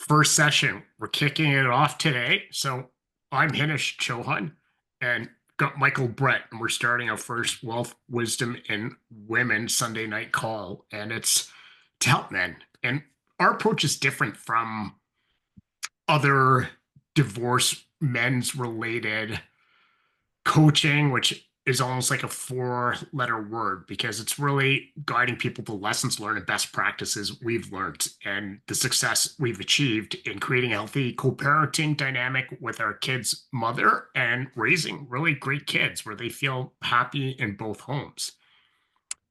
First session. We're kicking it off today. So I'm Hinish Chohan and got Michael Brett, and we're starting our first Wealth, Wisdom, and Women Sunday night call. And it's to help men. And our approach is different from other divorce men's related coaching, which is almost like a four-letter word because it's really guiding people to lessons learned and best practices we've learned and the success we've achieved in creating a healthy co-parenting dynamic with our kids' mother and raising really great kids where they feel happy in both homes.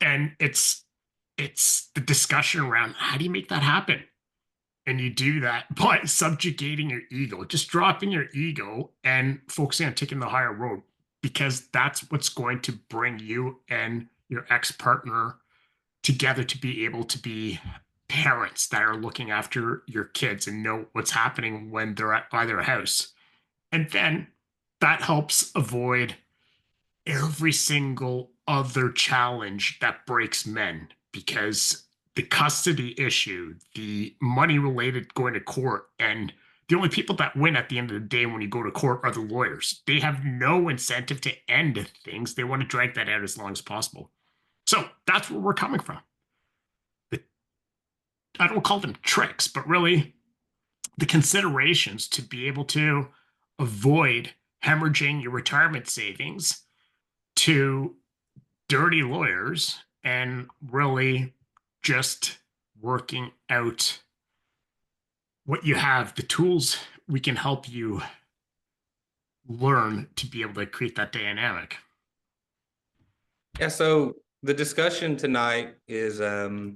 And it's the discussion around how do you make that happen? And you do that by subjugating your ego, just dropping your ego and focusing on taking the higher road, because that's what's going to bring you and your ex-partner together to be able to be parents that are looking after your kids and know what's happening when they're at either house. And then that helps avoid every single other challenge that breaks men, because the custody issue, the money related going to court, and the only people that win at the end of the day when you go to court are the lawyers. They have no incentive to end things. They want to drag that out as long as possible. So that's where we're coming from. I don't call them tricks, but really the considerations to be able to avoid hemorrhaging your retirement savings to dirty lawyers and really just working out what you have, the tools we can help you learn to be able to create that dynamic. Yeah, so the discussion tonight is the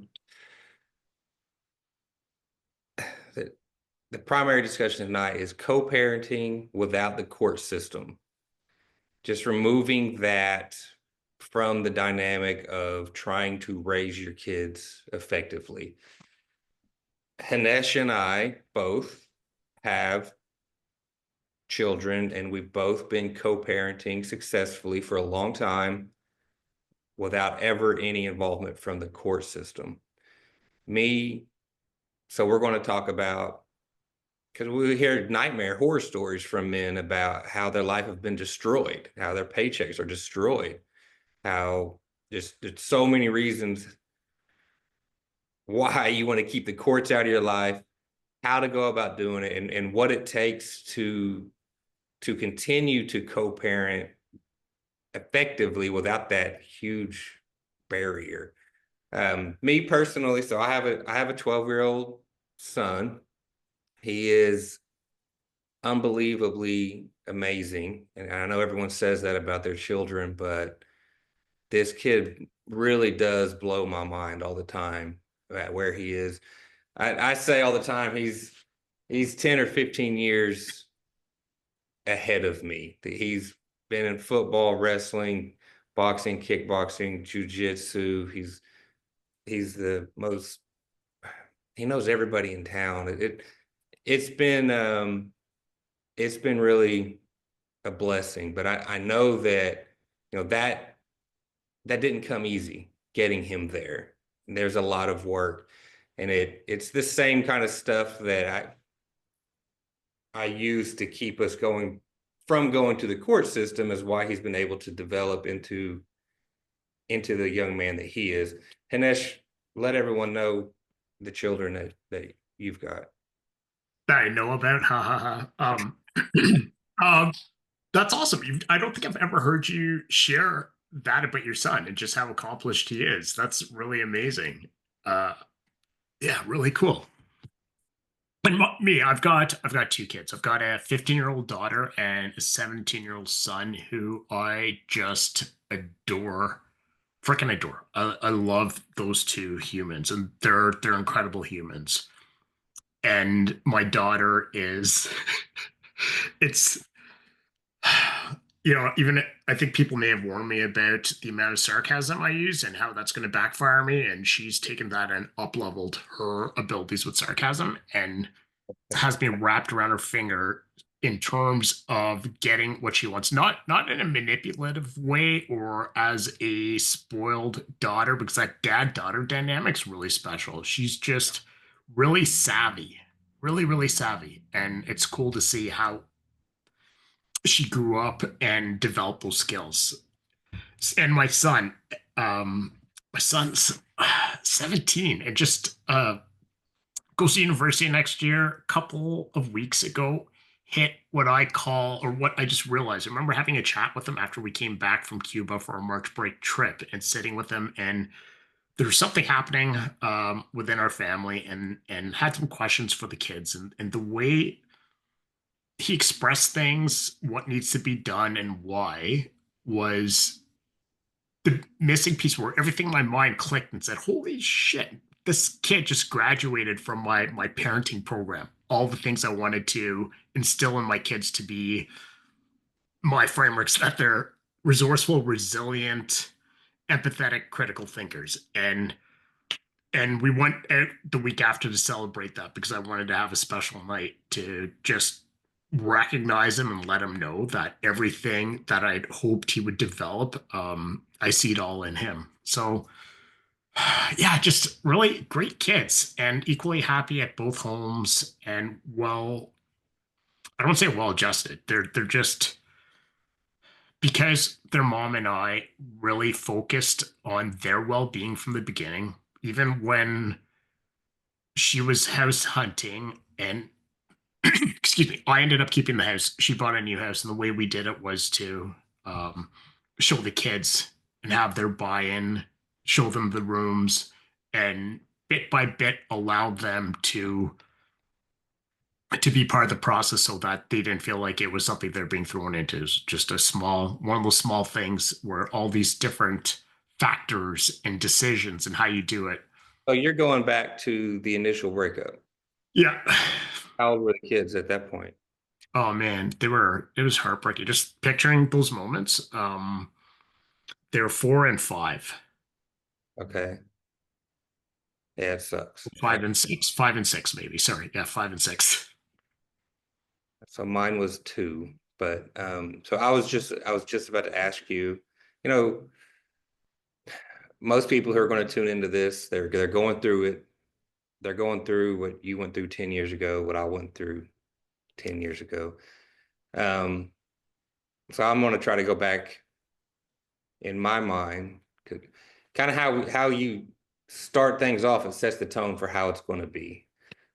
primary discussion tonight is co-parenting without the court system. Just removing that from the dynamic of trying to raise your kids effectively. Hanesh and I both have children, and we've both been co-parenting successfully for a long time without ever any involvement from the court system. So we're going to talk about, because we hear nightmare horror stories from men about how their life have been destroyed, how their paychecks are destroyed, how there's so many reasons why you want to keep the courts out of your life, how to go about doing it, and what it takes to continue to co-parent effectively without that huge barrier. Me personally, so I have a 12-year-old son. He is unbelievably amazing, and I know everyone says that about their children, but this kid really does blow my mind all the time at where he is. I say all the time he's 10 or 15 years ahead of me. He's been in football, wrestling, boxing, kickboxing, jiu-jitsu. He's the most, he knows everybody in town. It's been really a blessing, but I know that, that didn't come easy, getting him there. And there's a lot of work, and it's the same kind of stuff that I use to keep us going to the court system, is why he's been able to develop into the young man that he is. Hanesh, let everyone know the children that you've got. That I know about. Ha ha ha. That's awesome. I don't think I've ever heard you share that about your son and just how accomplished he is. That's really amazing. Uh, yeah, really cool. And me, I've got two kids. I've got a 15-year-old daughter and a 17-year-old son who I just adore, freaking adore. I love those two humans, and they're incredible humans. And my daughter is, it's even I think people may have warned me about the amount of sarcasm I use and how that's going to backfire me. And she's taken that and up leveled her abilities with sarcasm and has been wrapped around her finger in terms of getting what she wants, not in a manipulative way or as a spoiled daughter, because that dad daughter dynamic's really special. She's just really savvy really, really savvy. And it's cool to see how she grew up and developed those skills. And um, my son's 17 and just goes to university next year. A couple of weeks ago, hit what I call, or what I just realized. I remember having a chat with him after we came back from Cuba for a March break trip and sitting with him, and there was something happening within our family, and had some questions for the kids, and the way he expressed things, what needs to be done, and why was the missing piece where everything in my mind clicked and said, "Holy shit, this kid just graduated from my parenting program. All the things I wanted to instill in my kids to be my frameworks, that they're resourceful, resilient, empathetic, critical thinkers." And we went out the week after to celebrate that because I wanted to have a special night to just recognize him and let him know that everything that I'd hoped he would develop, I see it all in him. So yeah, just really great kids and equally happy at both homes, and well, I don't say well adjusted. They're just, because their mom and I really focused on their well-being from the beginning, even when she was house hunting and excuse me, I ended up keeping the house. She bought a new house, and the way we did it was to um, show the kids and have their buy-in, show them the rooms, and bit by bit allow them to be part of the process so that they didn't feel like it was something they're being thrown into. It's just a small, one of those small things where all these different factors and decisions and how you do it. Oh, you're going back to the initial breakup. Yeah. How old were the kids at that point? Oh man, it was heartbreaking. Just picturing those moments. They were 4 and 5. Okay. Yeah, it sucks. Five and six. 5 and 6, maybe. Sorry. Yeah, 5 and 6. So mine was two, but so I was just about to ask you, you know, most people who are going to tune into this, they're going through it. They're going through what you went through 10 years ago, what I went through 10 years ago. Um, so I'm going to try to go back in my mind, kind of how you start things off. It sets the tone for how it's going to be.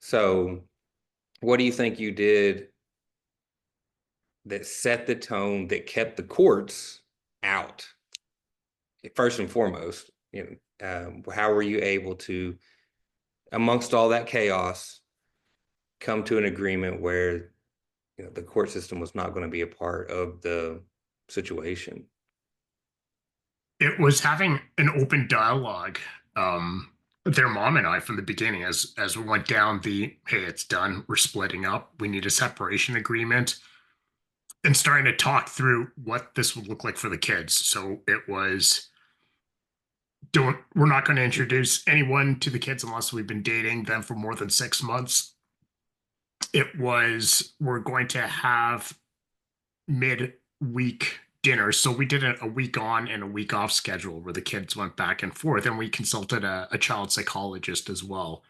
So, what do you think you did that set the tone that kept the courts out? First and foremost, how were you able to, amongst all that chaos, come to an agreement where the court system was not going to be a part of the situation? It was having an open dialogue. With their mom and I from the beginning, as we went down the, hey, it's done. We're splitting up. We need a separation agreement, and starting to talk through what this would look like for the kids. So it was, don't we're not going to introduce anyone to the kids unless we've been dating them for more than 6 months. It was, we're going to have mid-week dinner. So we did a week on and a week off schedule where the kids went back and forth, and we consulted a child psychologist as well.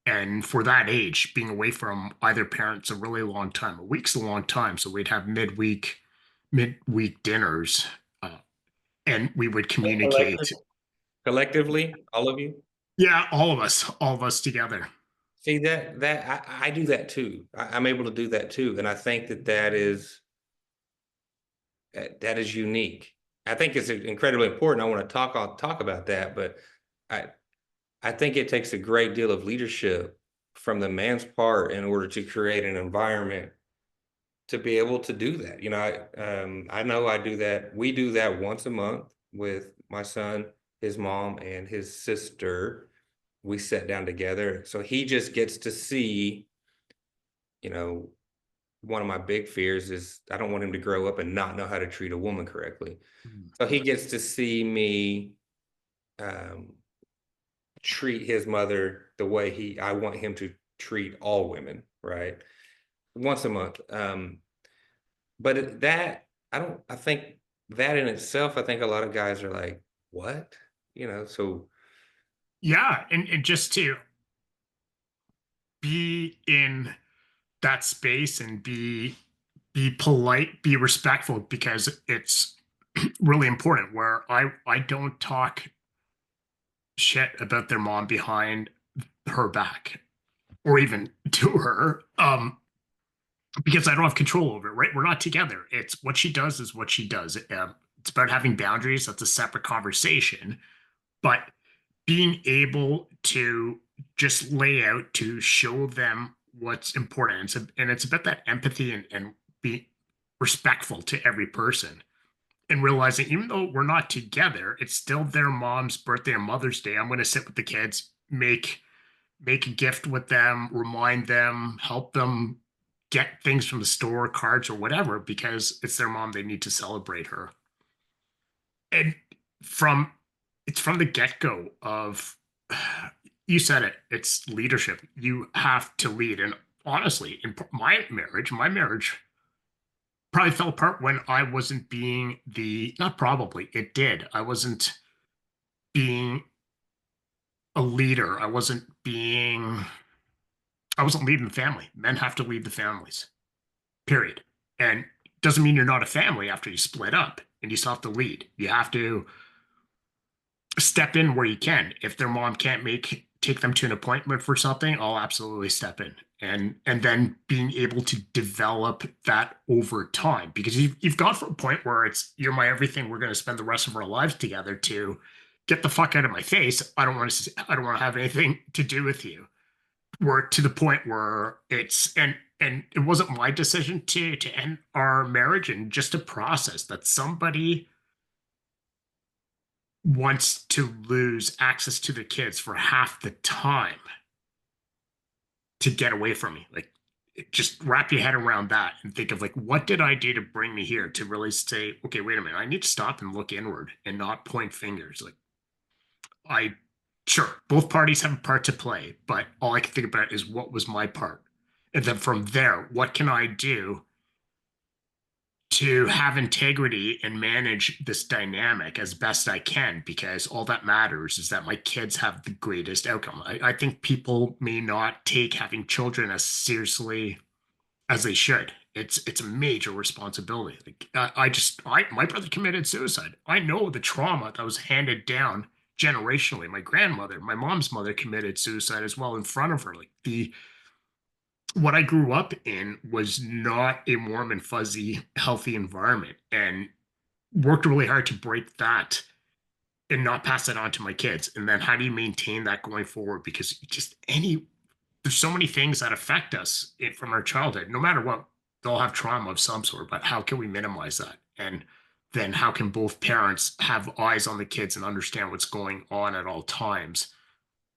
And for that age, being away from either parent's a really long time. A week's a long time, so we'd have midweek dinners, and we would communicate. Collectively, all of you. Yeah, all of us together. See that I do that too. I'm able to do that too, and I think that is unique. I think it's incredibly important. I want to I'll talk about that, but I I think it takes a great deal of leadership from the man's part in order to create an environment to be able to do that. I know I do that. We do that once a month with my son, his mom, and his sister. We sit down together, so he just gets to see. You know, one of my big fears is I don't want him to grow up and not know how to treat a woman correctly. So he gets to see me um, treat his mother the way I want him to treat all women, right? Once a month. But that I think that in itself, I think a lot of guys are like, what? So Yeah, and just to be in that space and be polite, be respectful, because it's really important. Where I don't talk shit about their mom behind her back or even to her, because I don't have control over it. Right? We're not together. It's what she does is what she does. It's about having boundaries. That's a separate conversation. But being able to just lay out to show them what's important, and it's about that empathy and be respectful to every person, and realizing even though we're not together, it's still their mom's birthday or Mother's Day. I'm going to sit with the kids, make a gift with them, remind them, help them get things from the store, cards or whatever, because it's their mom. They need to celebrate her. And from it's from the get-go of, you said it, it's leadership. You have to lead. And honestly, in my marriage probably fell apart when I wasn't being the, not probably, it did. I wasn't being a leader. I wasn't leading the family. Men have to lead the families, period. And doesn't mean you're not a family after you split up, and you still have to lead. You have to step in where you can. If their mom can't take them to an appointment for something, I'll absolutely step in. And then being able to develop that over time, because you've gone from a point where it's you're my everything, we're going to spend the rest of our lives together, to get the fuck out of my face. I don't want to have anything to do with you. We're to the point where and it wasn't my decision to end our marriage, and just a process that somebody wants to lose access to the kids for half the time to get away from me. Like, just wrap your head around that and think of, like, what did I do to bring me here, to really say, okay, wait a minute, I need to stop and look inward and not point fingers. Like, I, sure, both parties have a part to play, but all I can think about is what was my part. And then from there, what can I do to have integrity and manage this dynamic as best I can, because all that matters is that my kids have the greatest outcome. I think people may not take having children as seriously as they should. It's a major responsibility. Like, my brother committed suicide. I know the trauma that was handed down generationally. My grandmother, my mom's mother, committed suicide as well in front of her. Like, the what I grew up in was not a warm and fuzzy, healthy environment, and worked really hard to break that and not pass that on to my kids. And then how do you maintain that going forward? Because there's so many things that affect us from our childhood. No matter what, they'll have trauma of some sort, but how can we minimize that? And then how can both parents have eyes on the kids and understand what's going on at all times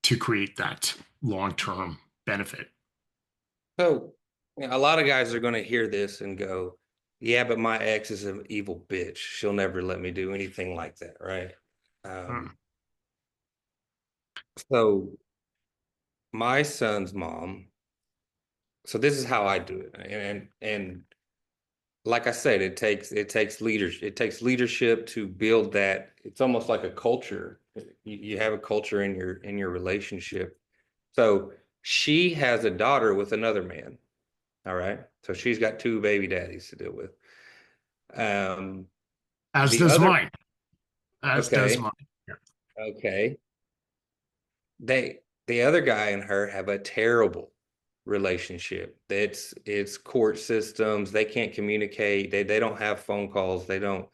to create that long-term benefit? So, a lot of guys are going to hear this and go, "Yeah, but my ex is an evil bitch. She'll never let me do anything like that." Right? Hmm. Um, so my son's mom. So this is how I do it, and like I said, it takes leadership. It takes leadership to build that. It's almost like a culture. You have a culture in your relationship. So she has a daughter with another man. All right. So she's got two baby daddies to deal with. Um, As the does other, mine. As does okay, mine. Yeah. okay. The other guy and her have a terrible relationship. It's court systems. They can't communicate. They don't have phone calls. They don't,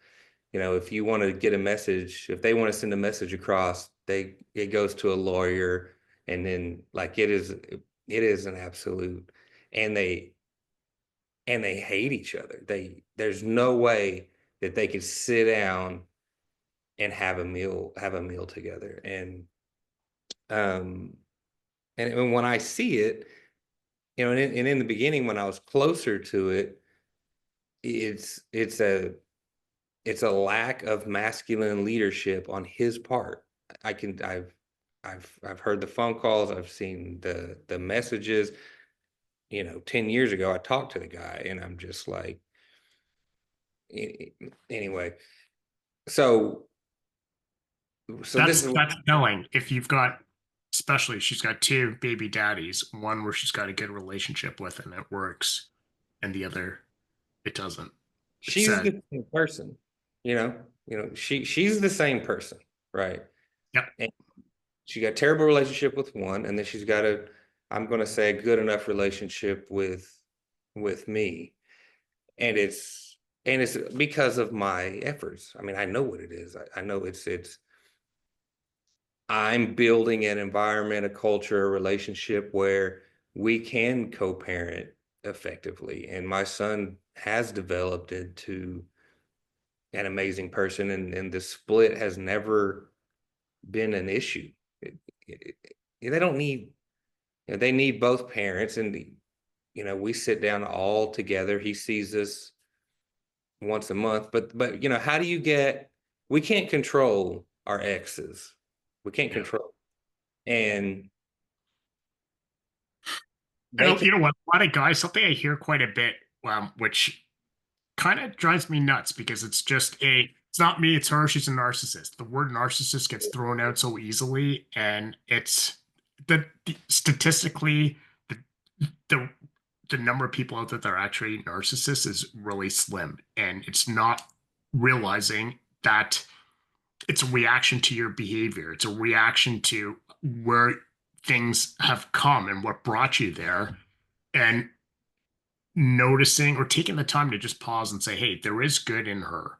if you want to get a message, if they want to send a message across, it goes to a lawyer, and then like it is an absolute, and they hate each other. There's no way that they could sit down and have a meal together. Um and when I see it, and in the beginning when I was closer to it, it's it's a it's a lack of masculine leadership on his part. I can I've heard the phone calls, I've seen the messages. 10 years ago I talked to the guy and I'm just like, anyway. So so this That's is that's telling. If you've got especially she's got two baby daddies, one where she's got a good relationship with and it works, and the other it doesn't. It's She's sad. the same person, she's the same person, right? Yep. And she got a terrible relationship with one, and then she's got a, I'm going to say, a good enough relationship with me, and it's because of my efforts. I mean, I know what it is. I know it's I'm building an environment, a culture, a relationship where we can co-parent effectively, and my son has developed into an amazing person, and the split has never been an issue. It, they don't need, they need both parents, and we sit down all together. He sees us once a month, but how do you get? We can't control our exes. We can't Yeah. control, and I they don't, can. you know what? A lot of guys, something I hear quite a bit, which kind of drives me nuts because it's not me, it's her. She's a narcissist. The word narcissist gets thrown out so easily, and it's statistically the the the number of people out there that are actually narcissists is really slim, and it's not realizing that it's a reaction to your behavior. It's a reaction to where things have come and what brought you there, and noticing or taking the time to just pause and say, hey, there is good in her.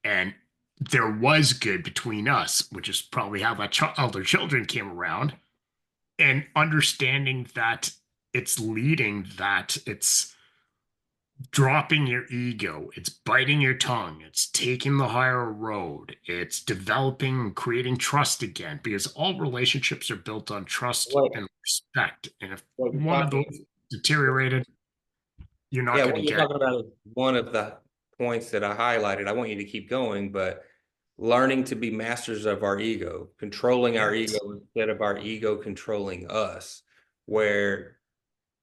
And there was good between us, which is probably how that elder children came around. And understanding that it's leading, that it's dropping your ego, it's biting your tongue, it's taking the higher road, it's developing and creating trust again, because all relationships are built on trust What and respect. And if what you're one of those talking, deteriorated, you're not yeah, going to what you're get. talking about is one of the points that I highlighted. I want you to keep going, but learning to be masters of our ego, controlling our ego Yes. instead of our ego controlling us, where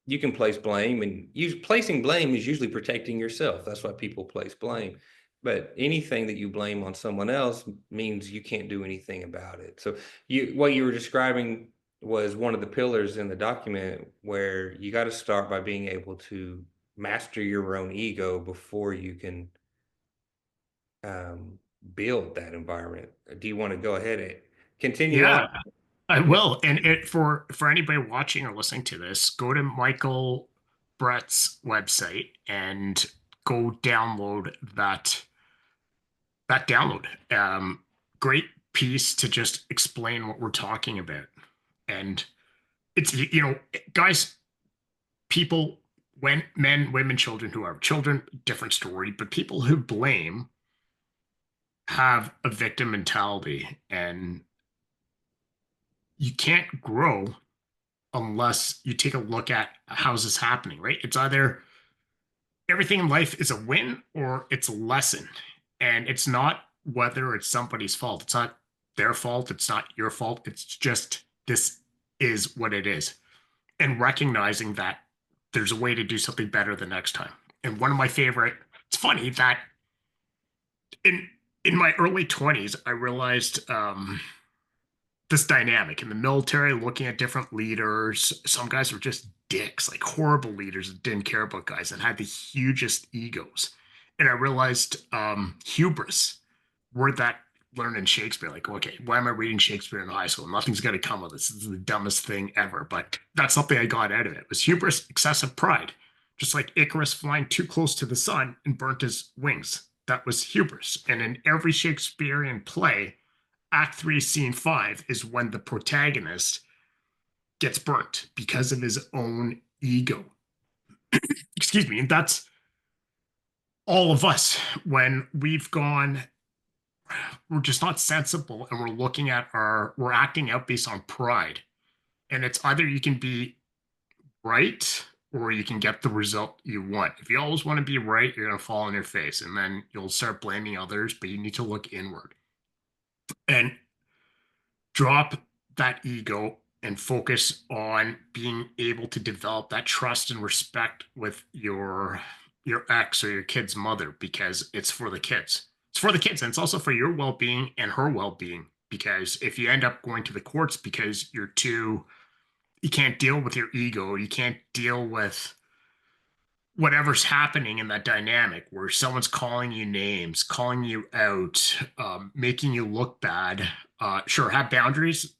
you can place blame, and placing blame is usually protecting yourself. That's why people place blame. But anything that you blame on someone else means you can't do anything about it. So what you were describing was one of the pillars in the document, where you got to start by being able to master your own ego before you can um, build that environment. Do you want to go ahead and continue on? Yeah, I Yeah. will. And it for anybody watching or listening to this, go to Michael Brett's website and go download that download. Great piece to just explain what we're talking about. And it's guys, people, when men, women, children, whoever, children, different story, but people who blame have a victim mentality, and you can't grow unless you take a look at how's this happening, right? It's either everything in life is a win or it's a lesson. And it's not whether it's somebody's fault. It's not their fault. It's not your fault. It's just this is what it is. And recognizing that there's a way to do something better the next time. And one of my favorite, it's funny that in in my early 20s, I realized this dynamic in the military, looking at different leaders. Some guys were just dicks, like horrible leaders that didn't care about guys and had the hugest egos. And I realized hubris, word that learned in Shakespeare. Like, okay, why am I reading Shakespeare in high school? Nothing's going to come of this. This is the dumbest thing ever. But that's something I got out of it. It was hubris, excessive pride. Just like Icarus flying too close to the sun and burnt his wings. That was hubris. And in every Shakespearean play, Act 3, Scene 5 is when the protagonist gets burnt because of his own ego. Excuse me. And that's all of us when we've gone, we're just not sensible and we're looking at we're acting out based on pride. And it's either you can be right or you can get the result you want. If you always want to be right, you're going to fall on your face and then you'll start blaming others, but you need to look inward and drop that ego and focus on being able to develop that trust and respect with your ex or your kid's mother, because it's for the kids. It's for the kids, and it's also for your well-being and her well-being, because if you end up going to the courts because you can't deal with your ego, you can't deal with whatever's happening in that dynamic where someone's calling you names, calling you out, making you look bad. Sure, have boundaries.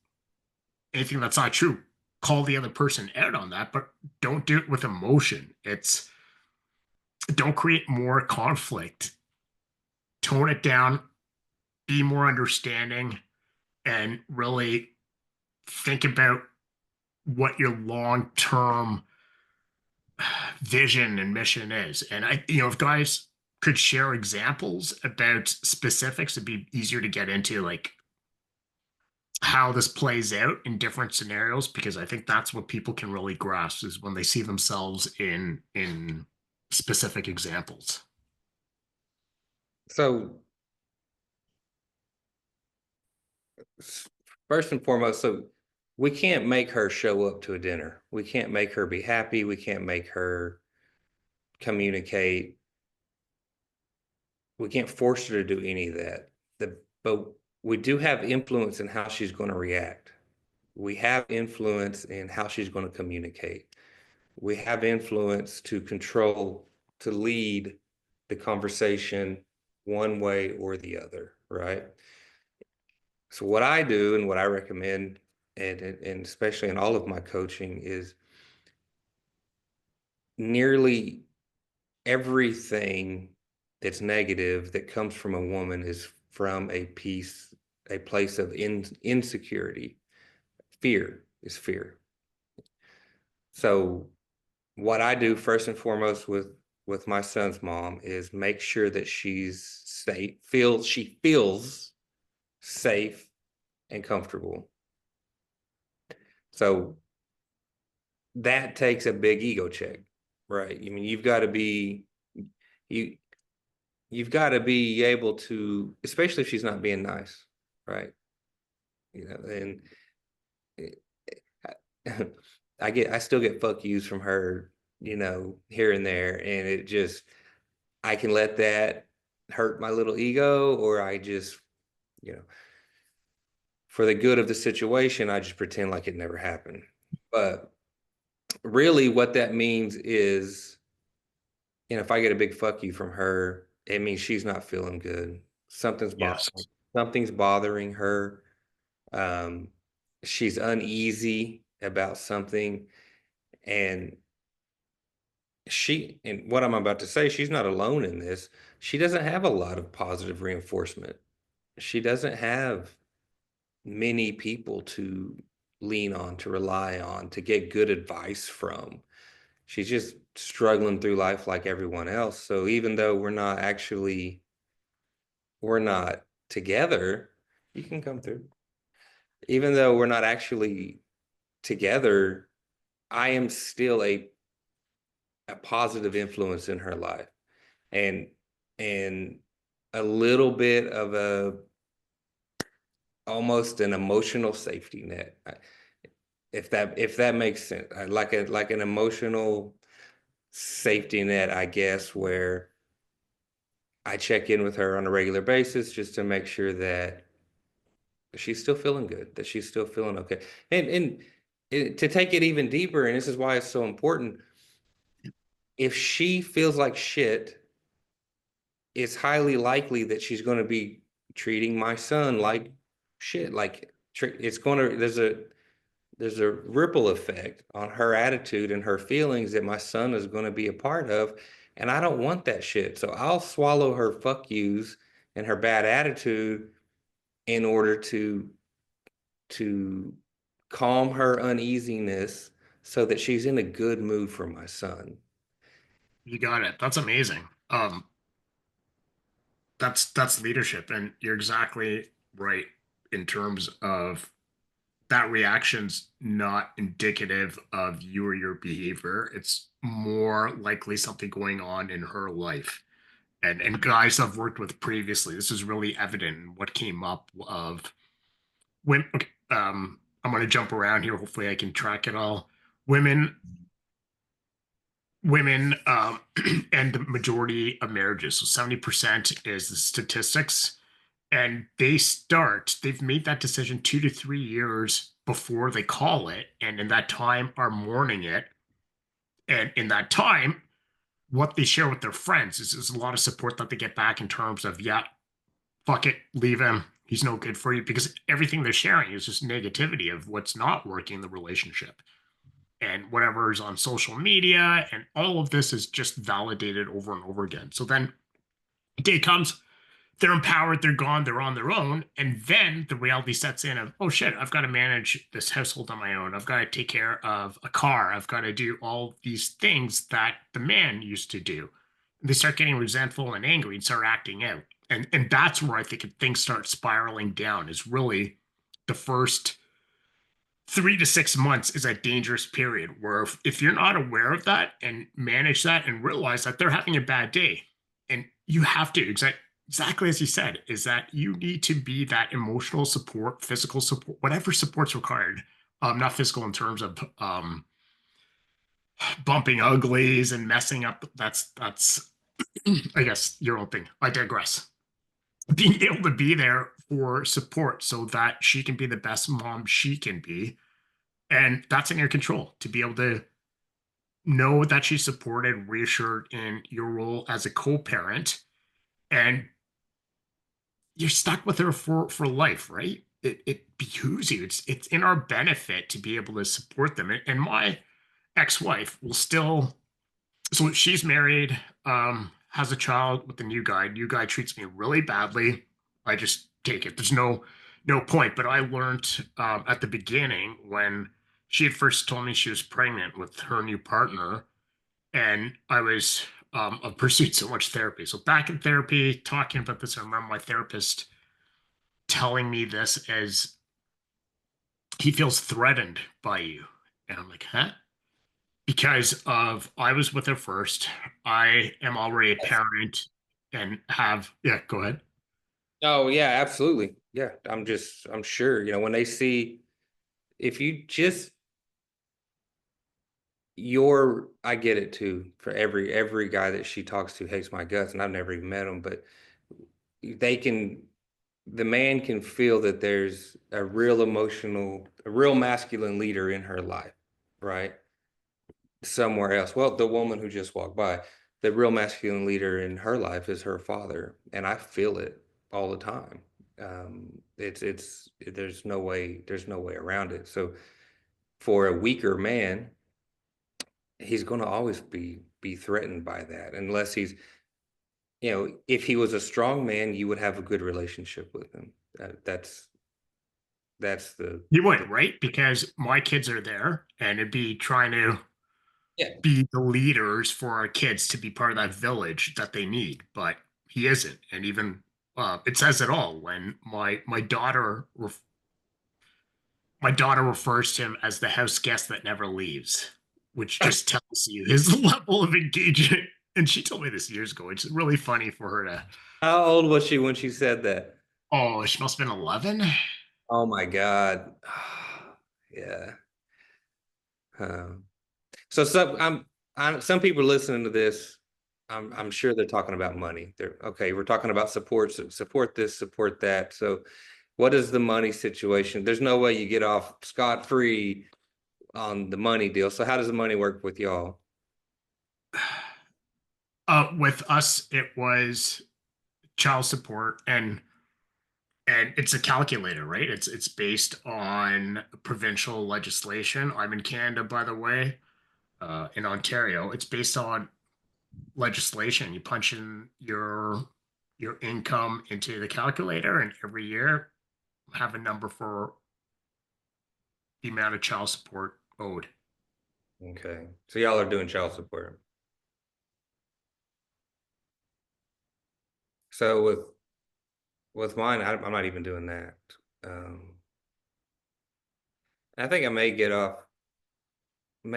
Anything that's not true, call the other person out on that, but don't do it with emotion. It's don't create more conflict. Tone it down, be more understanding, and really think about what your long term vision and mission is. And if guys could share examples about specifics, it'd be easier to get into like how this plays out in different scenarios, because I think that's what people can really grasp is when they see themselves in specific examples. So first and foremost, so we can't make her show up to a dinner. We can't make her be happy. We can't make her communicate. We can't force her to do any of that. But we do have influence in how she's going to react. We have influence in how she's going to communicate. We have influence to control, to lead the conversation one way or the other, right? So what I do and what I recommend, and especially in all of my coaching, is nearly everything that's negative that comes from a woman is from a place of insecurity. Fear is fear. So what I do first and foremost with my son's mom is make sure that she's safe, she feels safe and comfortable. So that takes a big ego check, right? I mean, you you've got to be able to, especially if she's not being nice, right? And I still get fuck yous from her, here and there, and I can let that hurt my little ego, or I just, you know, for the good of the situation, I just pretend like it never happened. But really, what that means is, if I get a big fuck you from her, it means she's not feeling good. Yes. Something's bothering her. Um, she's uneasy about something, and and what I'm about to say, she's not alone in this. She doesn't have a lot of positive reinforcement. She doesn't have many people to lean on, to rely on, to get good advice from. She's just struggling through life like everyone else. So even though we're not together, you can come through. Even though we're not actually together, I am still a positive influence in her life, and and a little bit of a almost an emotional safety net, if that makes sense. Like an emotional safety net, I guess, where I check in with her on a regular basis just to make sure that she's still feeling good, that she's still feeling okay. And to take it even deeper, and this is why it's so important, if she feels like shit, it's highly likely that she's going to be treating my son like shit. Like it's going to there's a ripple effect on her attitude and her feelings that my son is going to be a part of, and I don't want that shit. So I'll swallow her fuck yous and her bad attitude in order to calm her uneasiness so that she's in a good mood for my son. You got it. That's amazing. That's leadership, and you're exactly right in terms of that reaction's not indicative of you or your behavior. It's more likely something going on in her life. And guys I've worked with previously, this is really evident in what came up of when I'm going to jump around here. Hopefully I can track it all. Women women and the majority of marriages. So 70% is the statistics. and they've made that decision 2 to 3 years before they call it, and in that time are mourning it. And in that time, what they share with their friends is a lot of support that they get back in terms of, yeah, fuck it, leave him. He's no good for you, because everything they're sharing is just negativity of what's not working in the relationship. And whatever is on social media, and all of this is just validated over and over again. So then day comes, they're empowered, they're gone, they're on their own. And then the reality sets in of, oh shit, I've got to manage this household on my own. I've got to take care of a car. I've got to do all these things that the man used to do. And they start getting resentful and angry and start acting out. And that's where I think things start spiraling down, is really the first 3 to 6 months is a dangerous period where if you're not aware of that and manage that and realize that they're having a bad day, and you have to exactly as you said, is that you need to be that emotional support, physical support, whatever support's required. Not physical in terms of bumping uglies and messing up. That's I guess your own thing. I digress. Being able to be there for support so that she can be the best mom she can be, and that's in your control to be able to know that she's supported, reassured in your role as a co-parent, and you're stuck with her for life, right? It behooves you. It's in our benefit to be able to support them. And my ex-wife will still, so she's married, has a child with the new guy. New guy treats me really badly. I just take it. There's no point. But I learned at the beginning, when she had first told me she was pregnant with her new partner, and I was I've pursued so much therapy. So back in therapy, talking about this, I remember my therapist telling me this as, he feels threatened by you. And I'm like, huh? Because of, I was with her first. I am already a Yes. parent and have, yeah, go ahead. Oh yeah, absolutely. Yeah, I'm sure, when they see, if you just I get it too. For every guy that she talks to hates my guts, and I've never even met him, but they can the man can feel that there's a real masculine leader in her life, right? Somewhere else. Well, the woman who just walked by, the real masculine leader in her life is her father, and I feel it all the time. There's no way around it. So for a weaker man, he's going to always be threatened by that, unless if he was a strong man, you would have a good relationship with him. That's You would, the right? Because my kids are there, and it'd be trying to yeah. be the leaders for our kids to be part of that village that they need. But he isn't. And even it says it all when my daughter refers to him as the house guest that never leaves, which just tells you his level of engagement. And she told me this years ago. It's really funny for her to, How old was she when she said that? oh, she must have been 11. Oh my God. Yeah. Um, so some people listening to this, I'm sure they're talking about money. They're okay. We're talking about support, support this, support that. So, what is the money situation? There's no way you get off scot free on the money deal. So, how does the money work with y'all? With us, it was child support, and it's a calculator, right? It's based on provincial legislation. I'm in Canada, by the way, in Ontario. It's based on legislation. You punch in your income into the calculator, and every year have a number for the amount of child support owed. Okay. So y'all are doing child support. So with mine, I'm not even doing that. Um, I think I may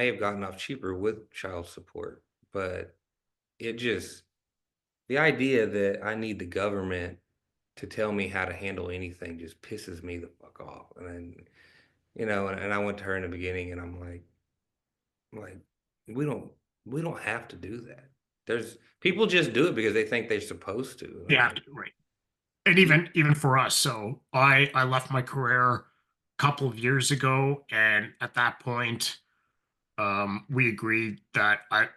have gotten off cheaper with child support, but it just the idea that I need the government to tell me how to handle anything just pisses me the fuck off. And then, and I went to her in the beginning and I'm like, we don't, we don't have to do that. There's people just do it because they think they're supposed to. And You I'm have like, to, right? and even for us, so I left my career a couple of years ago, and at that point, we agreed that I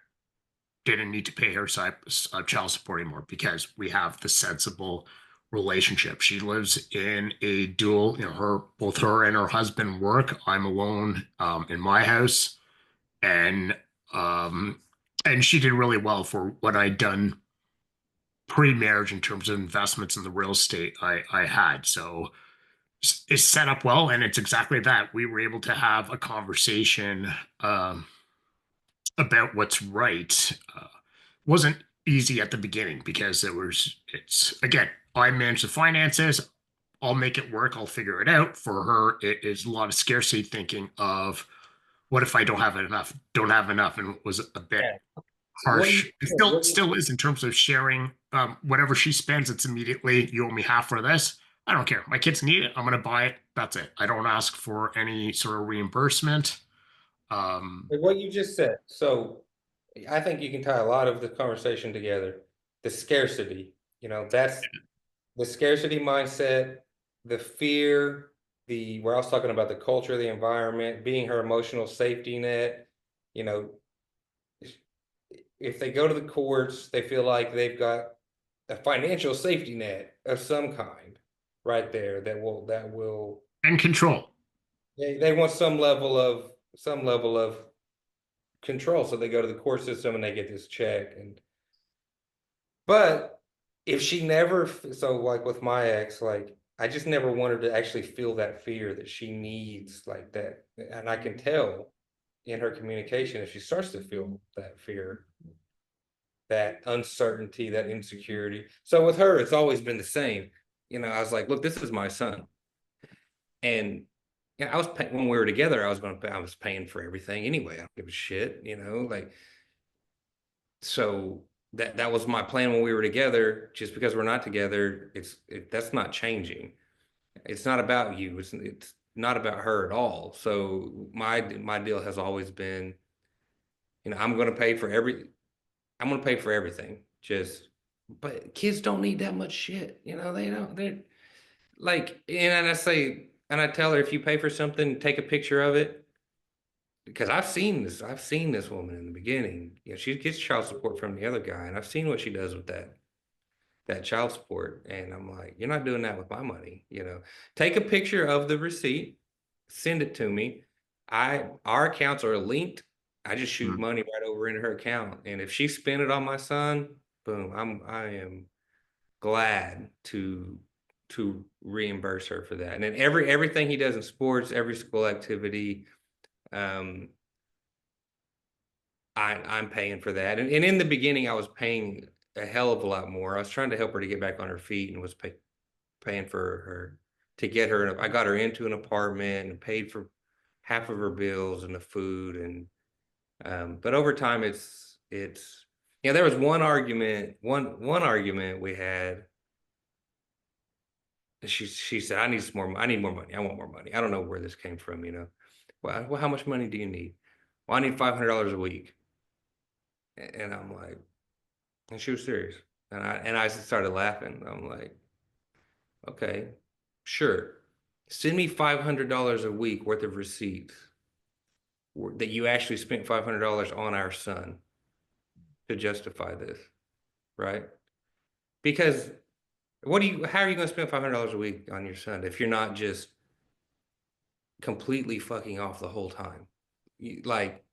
didn't need to pay her child support anymore because we have the sensible relationship. She lives in a dual, her both her and her husband work. I'm alone in my house, and um, and she did really well for what I'd done pre-marriage in terms of investments in the real estate I had. So it's set up well, and it's exactly that. We were able to have a conversation about what's right. Wasn't easy at the beginning because it's again, I manage the finances. I'll make it work. I'll figure it out. For her, it is a lot of scarcity thinking of what if I don't have enough, don't have enough, and it was a bit Yeah. What do you harsh. It still is in terms of sharing. Whatever she spends, it's immediately you owe me half for this. I don't care. My kids need it. I'm going to buy it. That's it. I don't ask for any sort of reimbursement. Um, what you just said? So I think you can tie a lot of the conversation together. The scarcity, that's the scarcity mindset, the fear, the where I was talking about the culture, the environment, being her emotional safety net. You know, if they go to the courts, they feel like they've got a financial safety net of some kind right there that will and control. they want some level of control. So they go to the court system and they get this check. And but if she never, so like with my ex, like I just never wanted to actually feel that fear that she needs like that. And I can tell in her communication if she starts to feel that fear, that uncertainty, that insecurity. So with her, it's always been the same. I was like, look, this is my son. And I was paying when we were together, I was paying for everything anyway. I don't give a shit, like so that was my plan when we were together. Just because we're not together, that's not changing. It's not about you. It's not about her at all. So my deal has always been, I'm going to pay for I'm going to pay for everything. But kids don't need that much shit. They don't. They're like, and I tell her if you pay for something, take a picture of it because I've seen this. I've seen this woman in the beginning. She gets child support from the other guy, and I've seen what she does with that child support. And I'm like, you're not doing that with my money. Take a picture of the receipt, send it to me. Our accounts are linked. I just shoot Mm. money right over into her account, and if she spent it on my son, boom, I am glad to reimburse her for that. And then everything he does in sports, every school activity, um, I'm paying for that. And in the beginning, I was paying a hell of a lot more. I was trying to help her to get back on her feet and was paying for her to get her. I got her into an apartment and paid for half of her bills and the food. And but over time, it's there was one argument we had. She said, I need more money. I want more money. I don't know where this came from. Well, how much money do you need? Well, I need $500 a week. And I'm like, and she was serious. And I started laughing. I'm like, okay, sure. Send me $500 a week worth of receipts that you actually spent $500 on our son to justify this, right? Because how are you going to spend $500 a week on your son if you're not just completely fucking off the whole time? Like,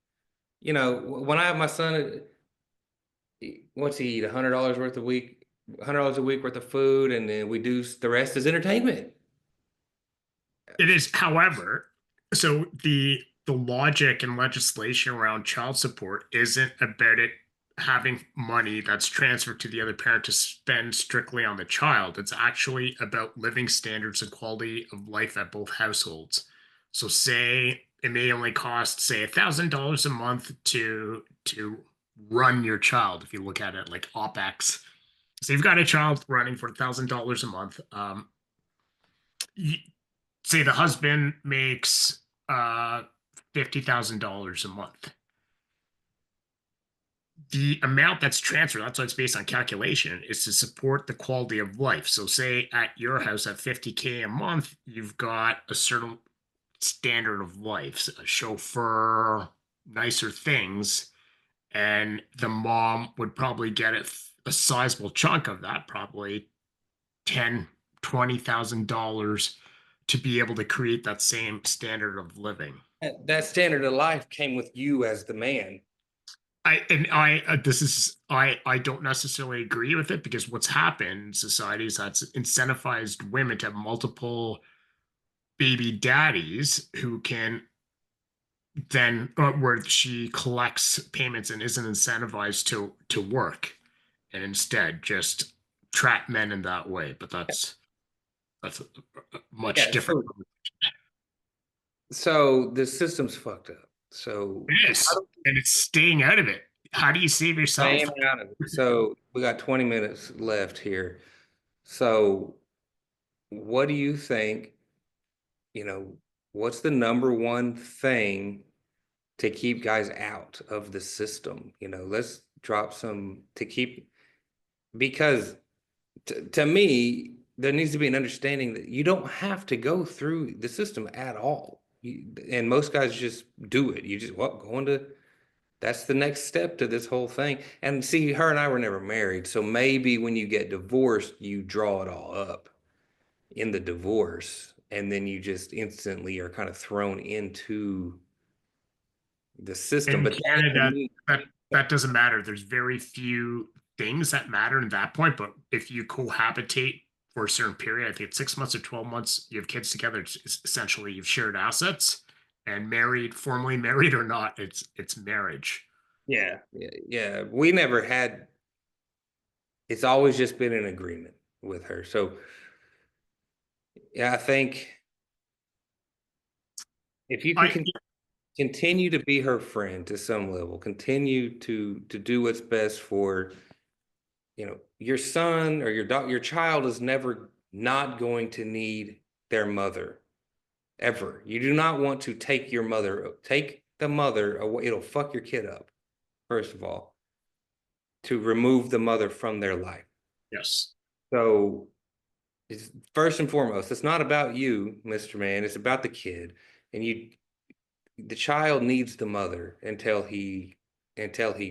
when I have my son, what's he eat? $100 worth a week, $100 a week worth of food, and then the rest is entertainment. It is, however, so the logic and legislation around child support isn't about it having money that's transferred to the other parent to spend strictly on the child. It's actually about living standards and quality of life at both households. So say it may only cost, say, $1,000 a month to run your child if you look at it like OPEX. So you've got a child running for $1,000 a month. Say the husband makes $50,000 a month. the amount that's transferred, that's why it's based on calculation, is to support the quality of life. So, say at your house at 50K a month, you've got a certain standard of life, a chauffeur, nicer things, and the mom would probably get a sizable chunk of that, probably ten, $20,000 to be able to create that same standard of living. That standard of life came with you as the man. I don't necessarily agree with it because what's happened in society is that's incentivized women to have multiple baby daddies who can then where she collects payments and isn't incentivized to work and instead just trap men in that way. But that's a much Yeah, different. so the system's fucked up. So It how is, do we and it's staying out of it. How do you save stay yourself? out of it? So we got 20 minutes left here. So what do you think, you know, what's the number one thing to keep guys out of the system? Let's drop some to keep, because to me, there needs to be an understanding that you don't have to go through the system at all. And most guys just do it. You just, well, that's the next step to this whole thing. And see, her and I were never married. So maybe when you get divorced, you draw it all up in the divorce. And then you just instantly are kind of thrown into the system. In But that to Canada, me, that doesn't matter. There's very few things that matter at that point. But if you cohabitate for a certain period, I think it's 6 months or 12 months, you have kids together. It's essentially you've shared assets. And married, formally married or not, it's marriage. yeah, yeah, yeah. We never had, it's always just been an agreement with her. So yeah, I think if you can I continue to be her friend to some level, continue to do what's best for, your son or your child is never not going to need their mother ever. You do not want to take the mother away. It'll fuck your kid up, first of all, to remove the mother from their life. yes. So it's first and foremost, it's not about you, Mr. Man. It's about the kid. And the child needs the mother until he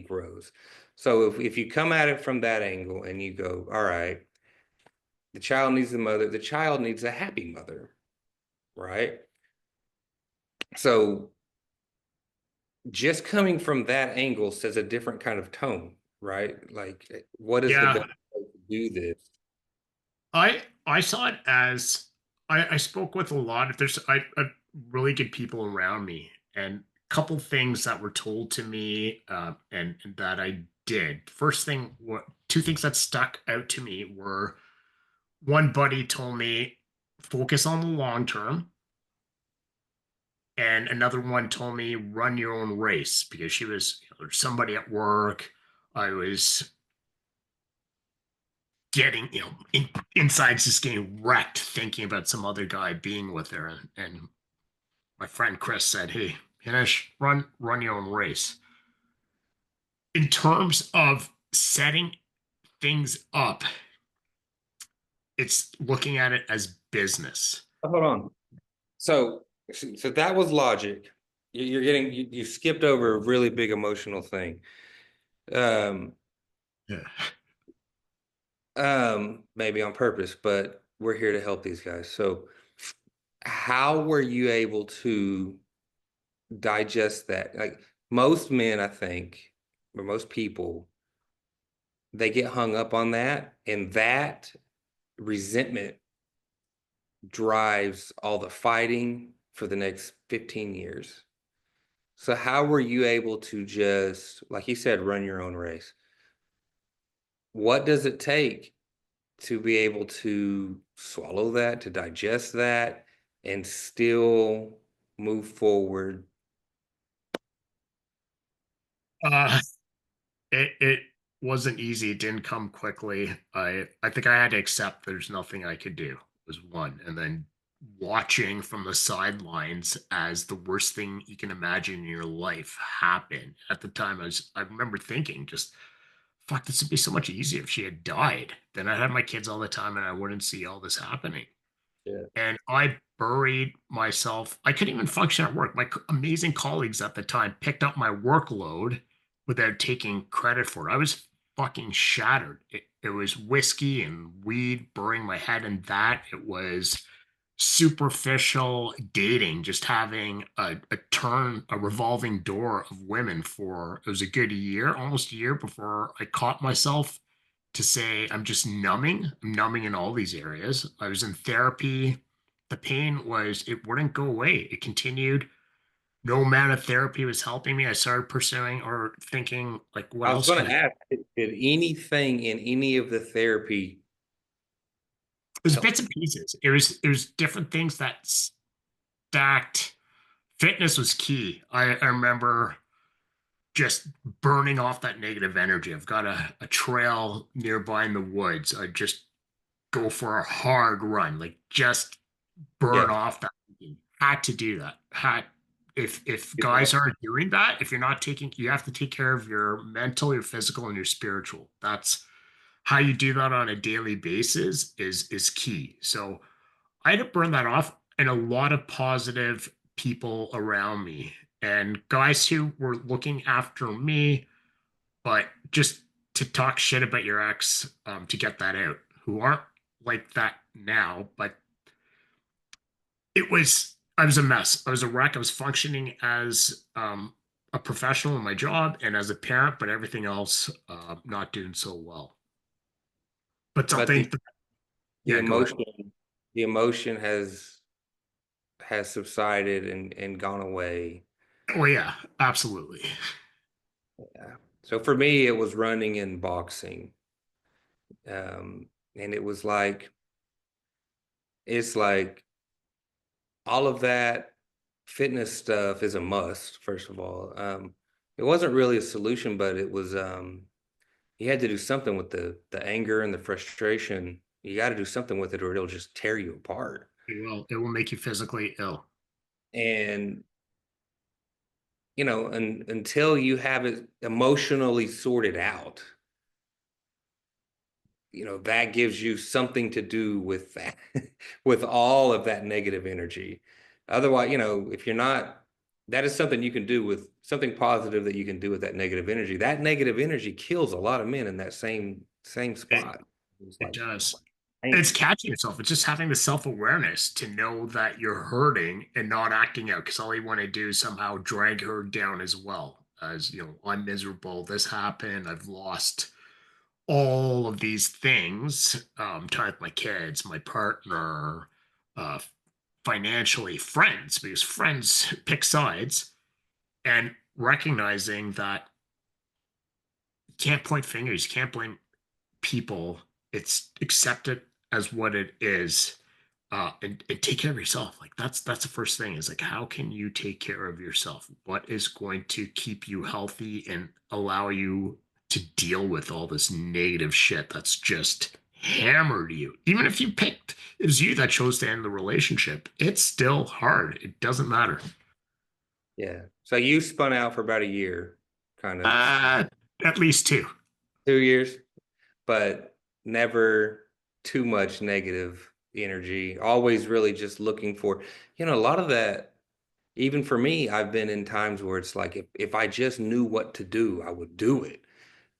grows. So if you come at it from that angle and you go, all right, the child needs the mother, the child needs a happy mother, right? So just coming from that angle says a different kind of tone, right? Like, what is the Yeah. best way to do this? I saw it as I spoke with a lot of there's I really good people around me and a couple things that were told to me and that I did. First thing, what two things that stuck out to me were one buddy told me focus on the long term, and another one told me run your own race because she was there's somebody at work. I was getting insides just getting wrecked thinking about some other guy being with her and my friend Chris said, hey Hinish, run your own race in terms of setting things up. It's looking at it as business. Hold on. So that was logic. You skipped over a really big emotional thing. Um, Yeah. maybe on purpose, but we're here to help these guys. So how were you able to digest that? Like most men, I think, or most people, they get hung up on that, and that resentment drives all the fighting for the next 15 years. So how were you able to just, like you said, run your own race? What does it take to be able to swallow that, to digest that, and still move forward? uh it wasn't easy. It didn't come quickly. I think I had to accept there's nothing I could do was one, and then watching from the sidelines as the worst thing you can imagine in your life happen. At the time, I remember thinking just, fuck, this would be so much easier if she had died. Then I had my kids all the time and I wouldn't see all this happening. Yeah. And I buried myself. I couldn't even function at work. My amazing colleagues at the time picked up my workload without taking credit for it. I was fucking shattered. It was whiskey and weed burning my head, and that it was superficial dating, just having a revolving door of women for it was a good year, almost a year before I caught myself to say I'm just numbing. I'm numbing in all these areas. I was in therapy. The pain was, it wouldn't go away. It continued. No amount of therapy was helping me. I started pursuing or thinking, like, what I was else going could to it? ask, did anything in any of the therapy It was help? bits and pieces. It was different things that stacked. Fitness was key. I remember just burning off that negative energy. I've got a trail nearby in the woods. I just go for a hard run, like just burn Yeah. off that. Had to do that. Had if Did that? guys aren't doing that, if you're not taking, you have to take care of your mental, your physical, and your spiritual. That's how you do that on a daily basis is key. So I had to burn that off, and a lot of positive people around me and guys who were looking after me, but just to talk shit about your ex to get that out, who aren't like that now, but I was a mess. I was a wreck. I was functioning as a professional in my job and as a parent, but everything else not doing so well. But But the something, the yeah, go ahead. emotion the emotion has subsided and gone away. Oh yeah, absolutely. Yeah. So for me, it was running and boxing. And it was like, it's like all of that fitness stuff is a must, first of all. It wasn't really a solution, but it was, you had to do something with the anger and the frustration. You got to do something with it or it'll just tear you apart. It will make you physically ill. And, until you have it emotionally sorted out, that gives you something to do with that, with all of that negative energy. Otherwise, if you're not, that is something you can do with something positive that you can do with that negative energy. That negative energy kills a lot of men in that same It, spot. It's it like, does. It's damn. catching yourself. It's just having the self awareness to know that you're hurting and not acting out because all you want to do is somehow drag her down as well. As you know, I'm miserable. This happened. I've lost all of these things, time with my kids, my partner, uh, financially, friends, because friends pick sides, and recognizing that you can't point fingers, you can't blame people. It's accept it as what it is, and take care of yourself. Like that's the first thing. Is like how can you take care of yourself? What is going to keep you healthy and allow you to deal with all this negative shit that's just hammered you? Even if it was you that chose to end the relationship, it's still hard. It doesn't matter. Yeah. So you spun out for about a year, kind of Uh, at least two. 2 years, but never too much negative energy. Always really just looking for, a lot of that. Even for me, I've been in times where it's like if I just knew what to do, I would do it.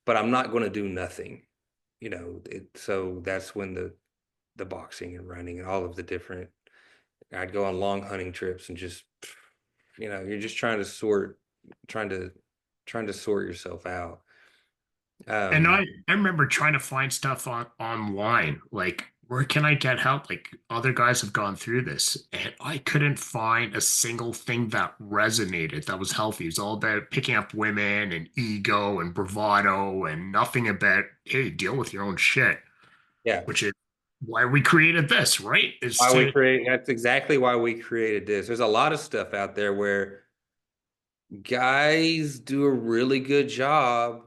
But I'm not going to do nothing. So that's when the boxing and running and all of the different. I'd go on long hunting trips and just, you're just trying to trying to sort yourself out. And Um, I remember trying to find stuff online, like where can I get help? Like other guys have gone through this, and I couldn't find a single thing that resonated that was healthy. It was all about picking up women and ego and bravado, and nothing about hey, deal with your own shit, yeah, which is why we created this, right? Is to that's exactly why we created this. There's a lot of stuff out there where guys do a really good job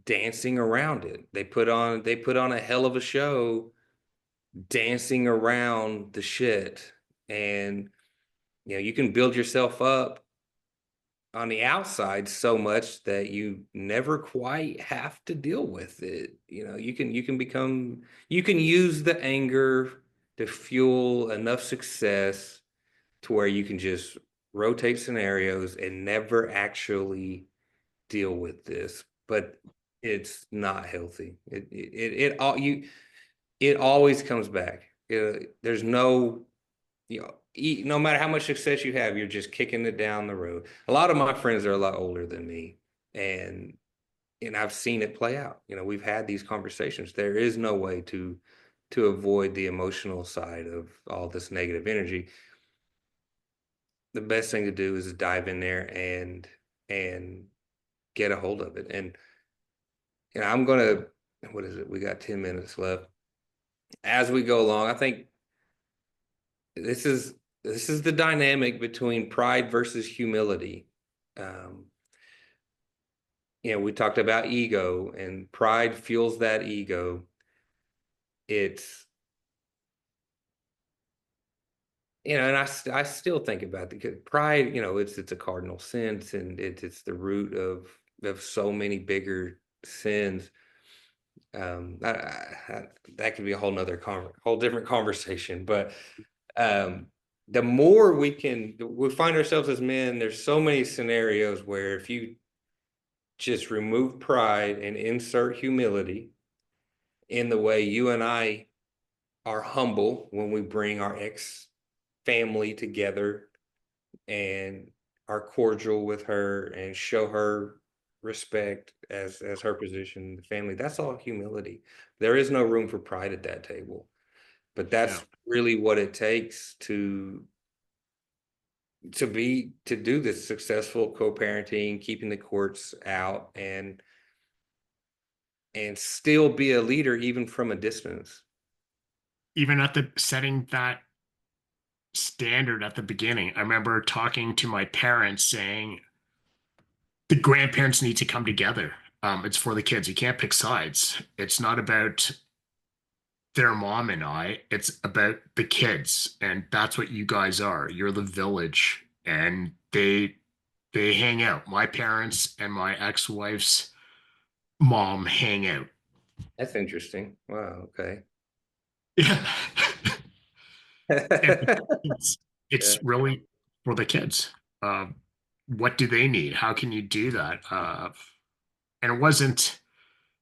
dancing around it. They put on a hell of a show dancing around the shit. And you can build yourself up on the outside so much that you never quite have to deal with it. You can use the anger to fuel enough success to where you can just rotate scenarios and never actually deal with this. But it's not healthy. It always comes back. There's no, no matter how much success you have, you're just kicking it down the road. A lot of my friends are a lot older than me, and I've seen it play out. We've had these conversations. There is no way to avoid the emotional side of all this negative energy. The best thing to do is dive in there and get a hold of it. And I'm gonna, what is it? We got 10 minutes left. As we go along, I think this is the dynamic between pride versus humility. Um, we talked about ego, and pride fuels that ego. It's and I still think about because pride, it's a cardinal sin, and it's the root of so many bigger sins. That could be a whole different conversation, but um, the more we find ourselves as men, there's so many scenarios where if you just remove pride and insert humility in the way you and I are humble when we bring our ex family together and are cordial with her and show her respect as her position in the family. That's all humility. There is no room for pride at that table. But Yeah. that's really what it takes to do this successful co-parenting, keeping the courts out and still be a leader even from a distance. Even at the setting that standard at the beginning, I remember talking to my parents saying the grandparents need to come together. It's for the kids. You can't pick sides. It's not about their mom and I, it's about the kids. And that's what you guys are. You're the village. And they hang out. My parents and my ex-wife's mom hang out. That's interesting. Wow, okay. Yeah. And Yeah. it's really for the kids. What do they need? How can you do that? And it wasn't,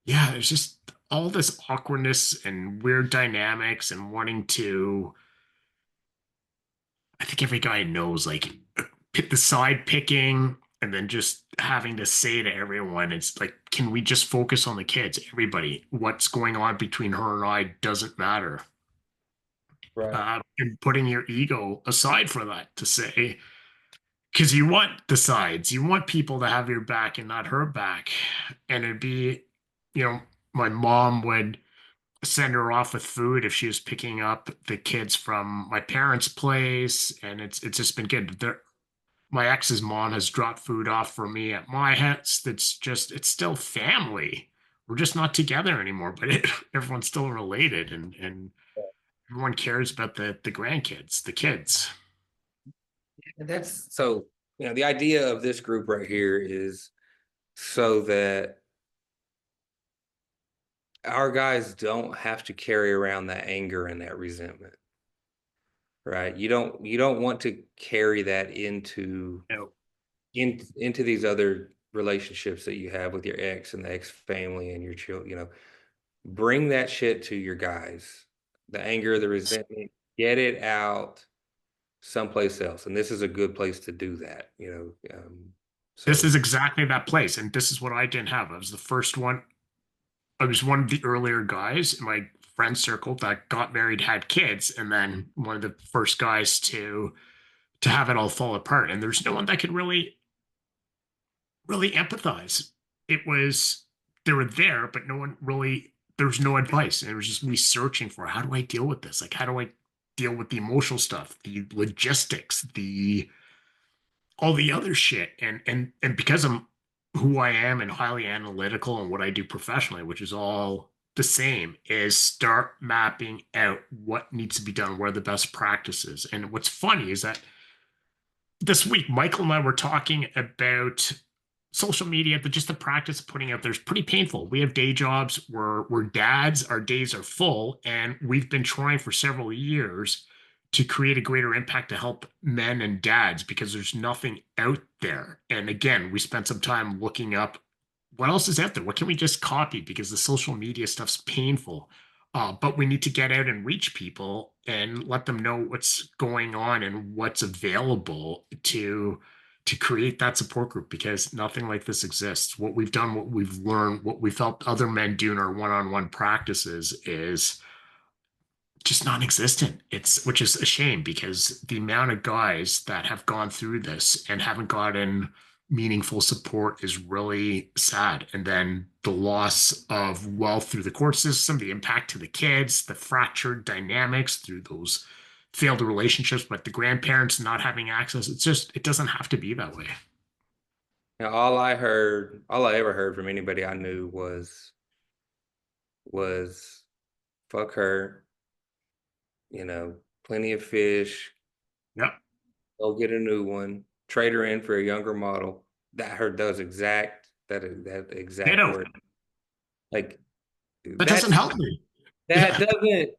yeah, there's just all this awkwardness and weird dynamics and wanting to, I think every guy knows like pick the side picking and then just having to say to everyone, it's like, can we just focus on the kids? Everybody, what's going on between her and I doesn't matter. Right. And putting your ego aside for that to say, because you want the sides, you want people to have your back and not her back. And it'd be, you know, my mom would send her off with food if she was picking up the kids from my parents' place, and it's just been good. My ex's mom has dropped food off for me at my house. That's just it's still family. We're just not together anymore, but everyone's still related, and everyone cares about the grandkids, the kids. And that's so, the idea of this group right here is so that our guys don't have to carry around that anger and that resentment, right? You don't want to carry that You know, into these other relationships that you have with your ex and the ex family and your children. Bring that shit to your guys. The anger, the resentment, get it out someplace else, and this is a good place to do that. this So is exactly that place, and this is what I didn't have. I was the first one. I was one of the earlier guys in my friend circle that got married, had kids, and then one of the first guys to have it all fall apart. And there's no one that could really empathize. It was they were there, but no one really there was no advice. And it was just me searching for how do I deal with this? Like how do I deal with the emotional stuff, the logistics, the all the other shit. And because I'm who I am and highly analytical and what I do professionally, which is all the same is start mapping out what needs to be done, where are the best practices. And what's funny is that this week, Michael and I were talking about social media, but just the practice of putting out there is pretty painful. We have day jobs, we're dads, our days are full, and we've been trying for several years to create a greater impact to help men and dads because there's nothing out there. And again, we spent some time looking up what else is out there? What can we just copy? Because the social media stuff's painful. But we need to get out and reach people and let them know what's going on and what's available to create that support group because nothing like this exists. What we've done, what we've learned, what we've helped other men do in our one-on-one practices is just non-existent. It's which is a shame because the amount of guys that have gone through this and haven't gotten meaningful support is really sad. And then the loss of wealth through the court system, the impact to the kids, the fractured dynamics through those failed relationships, but the grandparents not having access. It's just it doesn't have to be that way. Now, all I ever heard from anybody I knew was fuck her, you know, plenty of fish, Yeah. go get a new one, trade her in for a younger model. That her does that They exact don't word. Like that doesn't that's help me. that Yeah. doesn't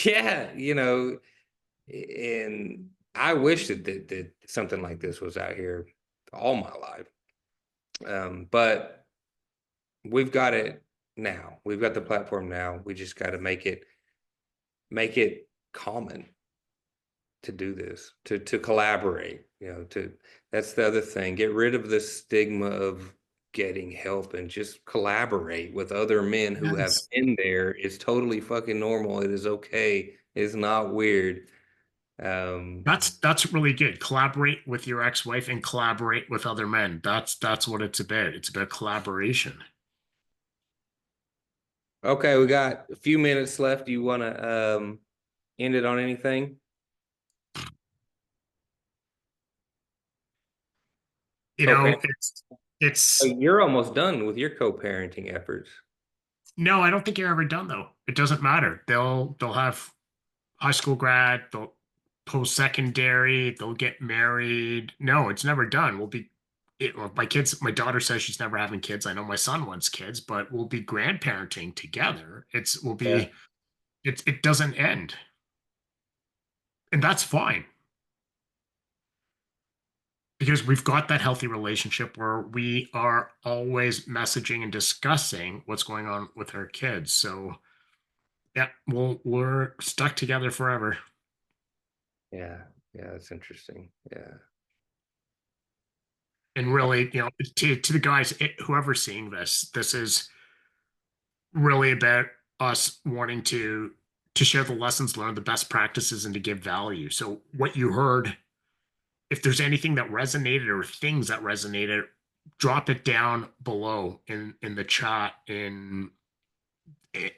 yeah, you know, and I wish that something like this was out here all my life. But we've got it now. We've got the platform now. We just got to make it common to do this, to collaborate, you know, to that's the other thing. Get rid of the stigma of getting help and just collaborate with other men who have Yes. been there. It's totally fucking normal. It is okay. It's not weird. Um, That's really good. Collaborate with your ex-wife and collaborate with other men. That's what it's about. It's about collaboration. okay, we got a few minutes left. Do you want to end it on anything? You know, Co-parent. Oh, it's you're almost done with your co-parenting efforts. no, I don't think you're ever done though. It doesn't matter. They'll have high school grad, they'll post-secondary, they'll get married. No, it's never done. Well, my kids, my daughter says she's never having kids. I know my son wants kids, but we'll be grandparenting together. Yeah. It doesn't end. And that's fine. Because we've got that healthy relationship where we are always messaging and discussing what's going on with our kids. So yeah, we're stuck together forever. Yeah. Yeah, that's interesting. Yeah. And really, to the guys, whoever's seeing this, this is really about us wanting to share the lessons learned, the best practices, and to give value. So what you heard, if there's anything that resonated or things that resonated, drop it down below in the chat in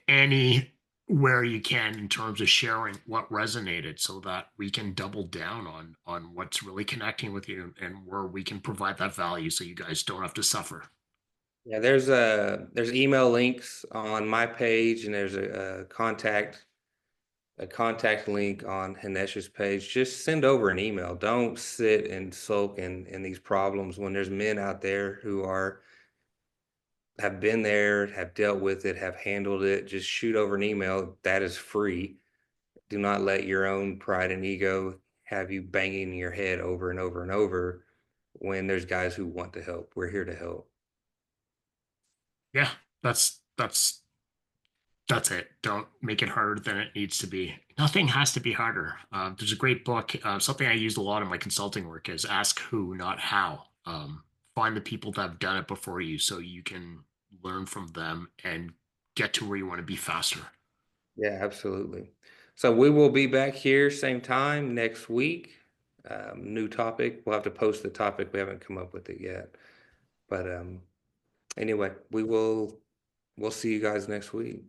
anywhere you can in terms of sharing what resonated so that we can double down on what's really connecting with you and where we can provide that value so you guys don't have to suffer. Yeah, there's email links on my page and there's a contact link on Hanesh's page. Just send over an email. Don't sit and sulk in these problems when there's men out there who are have been there, have dealt with it, have handled it. Just shoot over an email. That is free. Do not let your own pride and ego have you banging your head over and over and over when there's guys who want to help. We're here to help. Yeah, that's it. Don't make it harder than it needs to be. Nothing has to be harder. There's a great book. Something I use a lot in my consulting work is ask who, not how. Find the people that have done it before you so you can learn from them and get to where you want to be faster. Yeah, absolutely. So we will be back here same time next week. New topic. We'll have to post the topic. We haven't come up with it yet. But anyway, we'll see you guys next week.